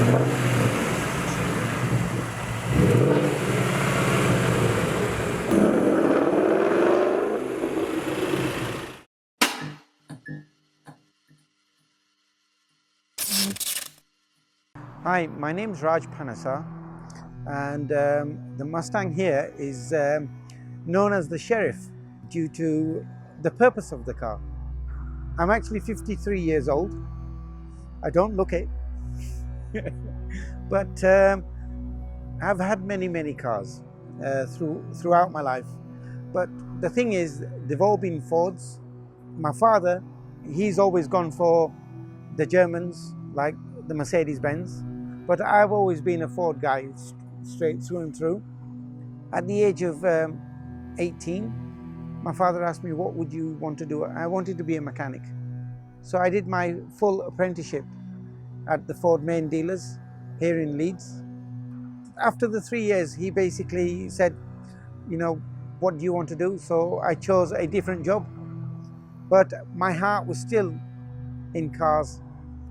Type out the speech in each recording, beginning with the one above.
Hi, my name is Raj Panasa, and the Mustang here is known as the Sheriff due to the purpose of the car. I'm actually 53 years old. I don't look it, but I've had many cars throughout my life. But the thing is, they've all been Fords. My father, he's always gone for the Germans, like the Mercedes-Benz. But I've always been a Ford guy, straight through and through. At the age of 18, my father asked me, what would you want to do? I wanted to be a mechanic. So I did my full apprenticeship at the Ford main dealers here in Leeds. After the 3 years, he basically said, you know, what do you want to do? So I chose a different job. But my heart was still in cars.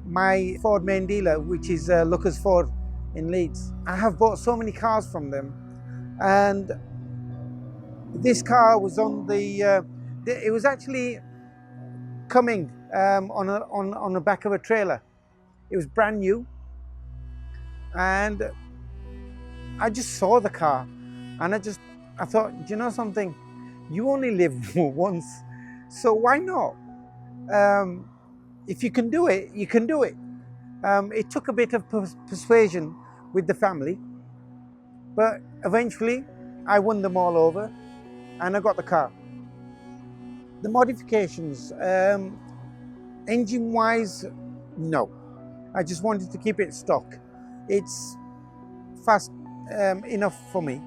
My Ford main dealer, which is Lucas Ford in Leeds, I have bought so many cars from them, and this car was on it was actually coming on the back of a trailer. It was brand new, and I just saw the car, and I thought, do you know something? You only live once, so why not? If you can do it, you can do it. It took a bit of persuasion with the family, but eventually I won them all over and I got the car. The modifications, engine-wise, no. I just wanted to keep it stock. It's fast enough for me.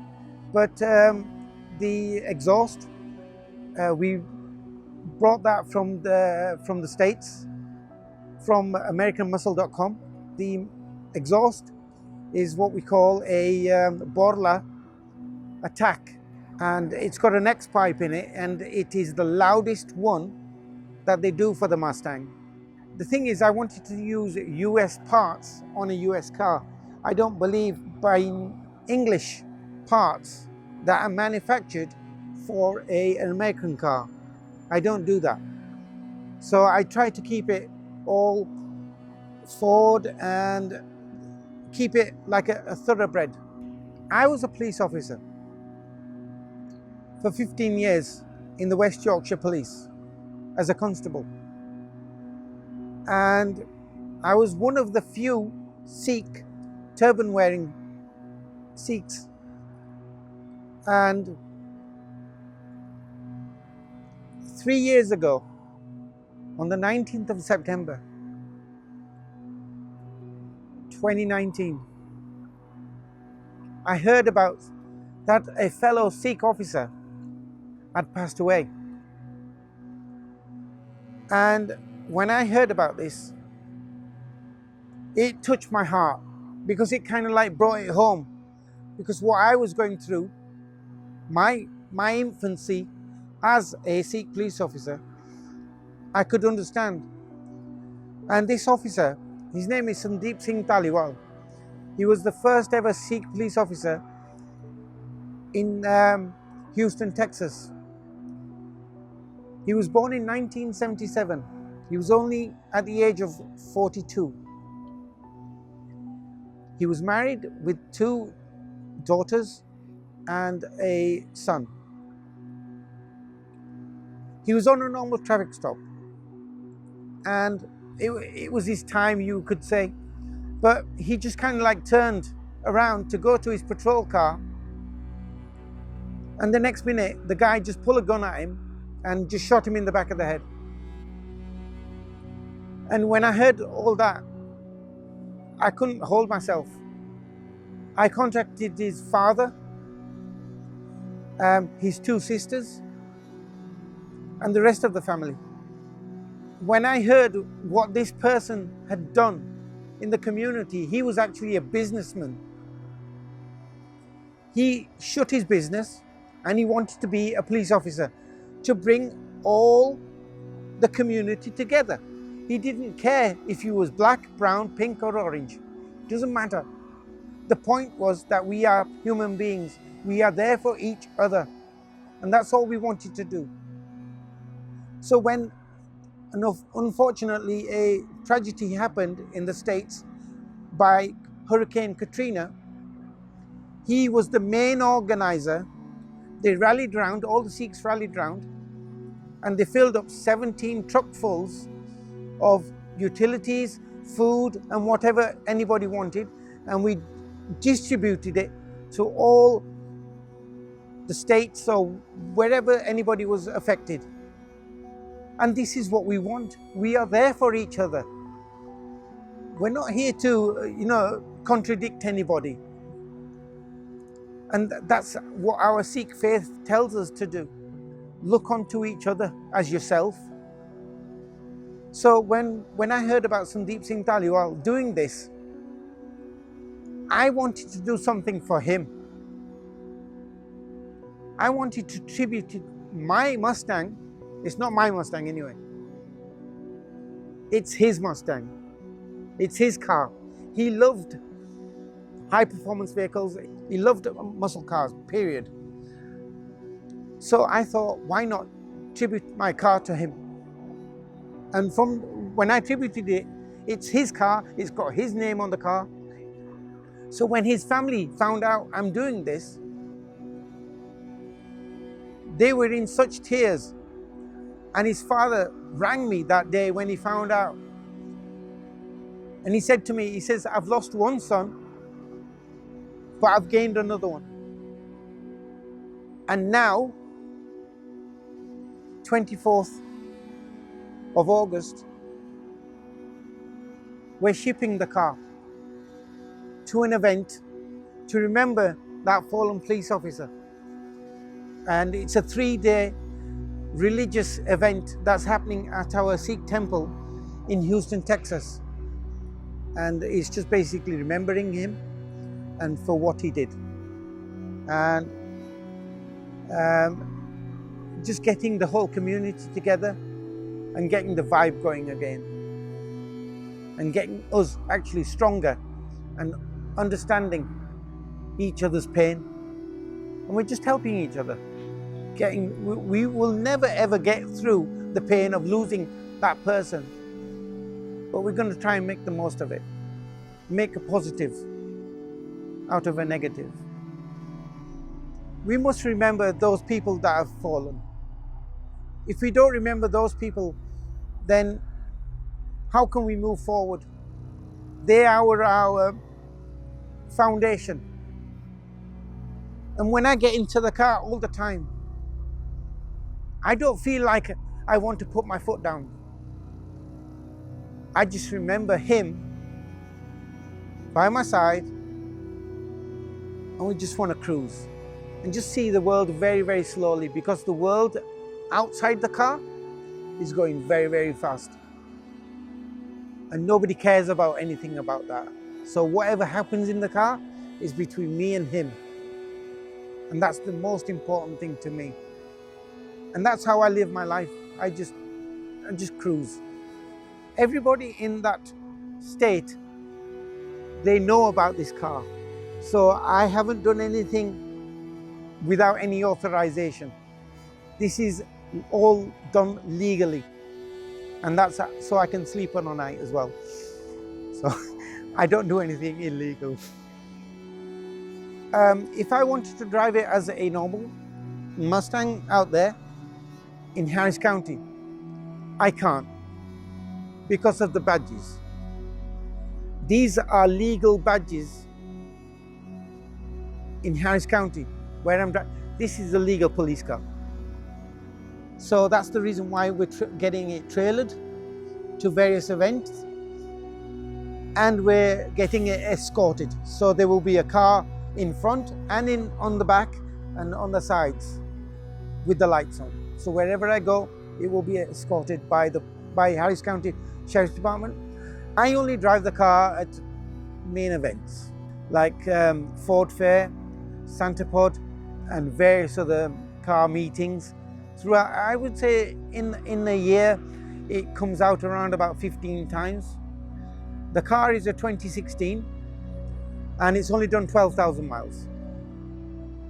But the exhaust, we brought that from the States, from AmericanMuscle.com. The exhaust is what we call a Borla Attack, and it's got an X pipe in it, and it is the loudest one that they do for the Mustang. The thing is, I wanted to use US parts on a US car. I don't believe buying English parts that are manufactured for an American car. I don't do that. So I try to keep it all Ford and keep it like a thoroughbred. I was a police officer for 15 years in the West Yorkshire Police as a constable. And I was one of the few Sikh, turban wearing Sikhs. And 3 years ago, on the 19th of September, 2019, I heard about that a fellow Sikh officer had passed away. And when I heard about this, it touched my heart, because it kind of like brought it home. Because what I was going through, my infancy as a Sikh police officer, I could understand. And this officer, his name is Sandeep Dhaliwal. He was the first ever Sikh police officer in Houston, Texas. He was born in 1977. He was only at the age of 42. He was married with 2 daughters and a son. He was on a normal traffic stop, and it was his time, you could say, but he just kind of like turned around to go to his patrol car, and the next minute the guy just pulled a gun at him and just shot him in the back of the head. And when I heard all that, I couldn't hold myself. I contacted his father, his 2 sisters, and the rest of the family. When I heard what this person had done in the community, he was actually a businessman. He shut his business and he wanted to be a police officer to bring all the community together. He didn't care if he was black, brown, pink or orange. doesn't matter. The point was that we are human beings. We are there for each other. And that's all we wanted to do. So when, unfortunately, a tragedy happened in the States by Hurricane Katrina, he was the main organizer. They rallied round, all the Sikhs rallied round, and they filled up 17 truckfuls of utilities, food, and whatever anybody wanted, and we distributed it to all the states, so wherever anybody was affected. And this is what we want. We are there for each other. We're not here to, contradict anybody. And that's what our Sikh faith tells us to do. Look onto each other as yourself. So when I heard about Sandeep Singh Dhaliwal doing this, I wanted to do something for him. I wanted to tribute my Mustang. It's not my Mustang anyway. It's his Mustang. It's his car. He loved high performance vehicles. He loved muscle cars, period. So I thought, why not tribute my car to him? And from when I tributed it, it's his car, it's got his name on the car. So when his family found out I'm doing this, they were in such tears. And his father rang me that day when he found out. And he said to me, he says, I've lost one son, but I've gained another one. And now, 24th of August, we're shipping the car to an event to remember that fallen police officer. And it's a 3-day religious event that's happening at our Sikh temple in Houston, Texas. And it's just basically remembering him and for what he did. And just getting the whole community together and getting the vibe going again. And getting us actually stronger and understanding each other's pain. And we're just helping each other. We will never ever get through the pain of losing that person. But we're going to try and make the most of it. Make a positive out of a negative. We must remember those people that have fallen. If we don't remember those people, then how can we move forward? They are our foundation. And when I get into the car all the time, I don't feel like I want to put my foot down. I just remember him by my side, and we just want to cruise and just see the world very, very slowly, because the world outside the car is going very, very fast. And nobody cares about anything about that. So whatever happens in the car is between me and him. And that's the most important thing to me. And that's how I live my life. I just cruise. Everybody in that state, they know about this car. So I haven't done anything without any authorization. This is all done legally. And that's so I can sleep on a night as well. So I don't do anything illegal. If I wanted to drive it as a normal Mustang out there in Harris County, I can't because of the badges. These are legal badges in Harris County where I'm driving. This is a legal police car. So that's the reason why we're getting it trailered to various events, and we're getting it escorted. So there will be a car in front and on the back and on the sides with the lights on. So wherever I go, it will be escorted by Harris County Sheriff's Department. I only drive the car at main events like Ford Fair, Santa Pod, and various other car meetings. Throughout, I would say in a year, it comes out around about 15 times. The car is a 2016 and it's only done 12,000 miles.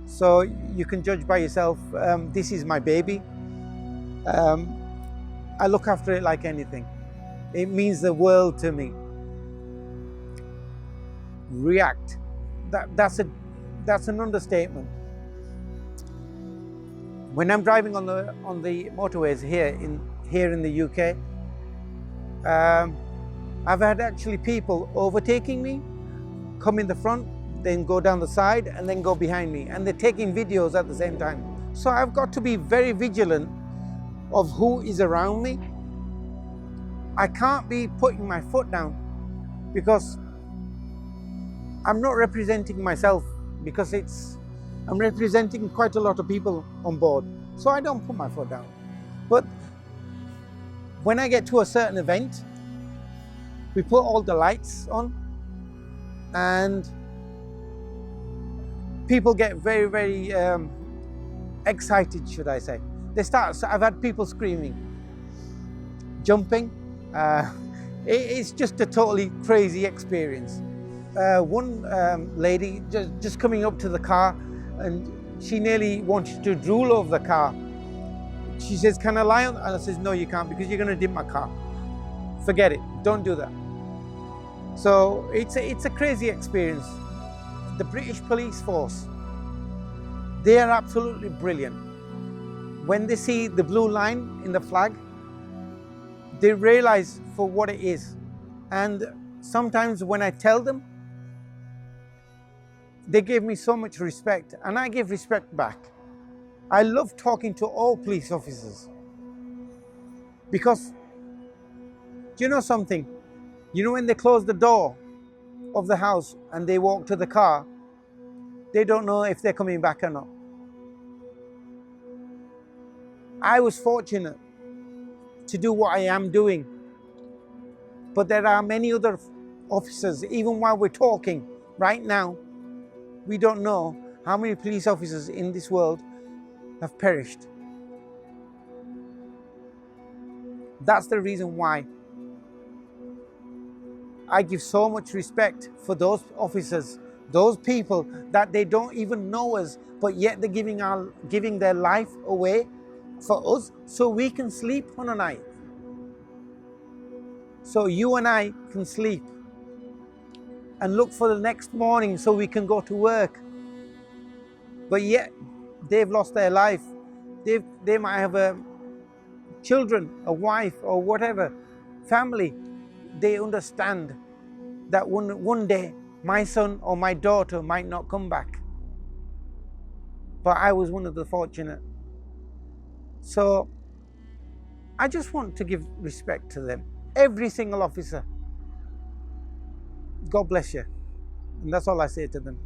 So you can judge by yourself. This is my baby. I look after it like anything. It means the world to me. React. That's an understatement. When I'm driving on the motorways here in the UK, I've had actually people overtaking me, come in the front, then go down the side, and then go behind me, and they're taking videos at the same time. So I've got to be very vigilant of who is around me. I can't be putting my foot down, because I'm not representing myself, because I'm representing quite a lot of people on board. So I don't put my foot down. But when I get to a certain event, we put all the lights on, and people get very, very excited, should I say. I've had people screaming, jumping. It's just a totally crazy experience. One lady just coming up to the car, and she nearly wanted to drool over the car. She says, "Can I lie on?" And I says, "No, you can't, because you're going to dip my car. Forget it. Don't do that." So it's a crazy experience. The British police force, they are absolutely brilliant. When they see the blue line in the flag, they realize for what it is. And sometimes when I tell them, they give me so much respect, and I give respect back. I love talking to all police officers, because do you know something? You know, when they close the door of the house and they walk to the car, they don't know if they're coming back or not. I was fortunate to do what I am doing, but there are many other officers, even while we're talking right now, we don't know how many police officers in this world have perished. That's the reason why I give so much respect for those officers, those people that they don't even know us, but yet they're giving their life away for us so we can sleep on a night. So you and I can sleep and look for the next morning so we can go to work. But yet they've lost their life. They might have children, a wife, or whatever, family. They understand that one day my son or my daughter might not come back. But I was one of the fortunate. So I just want to give respect to them. Every single officer. God bless you. And that's all I say to them.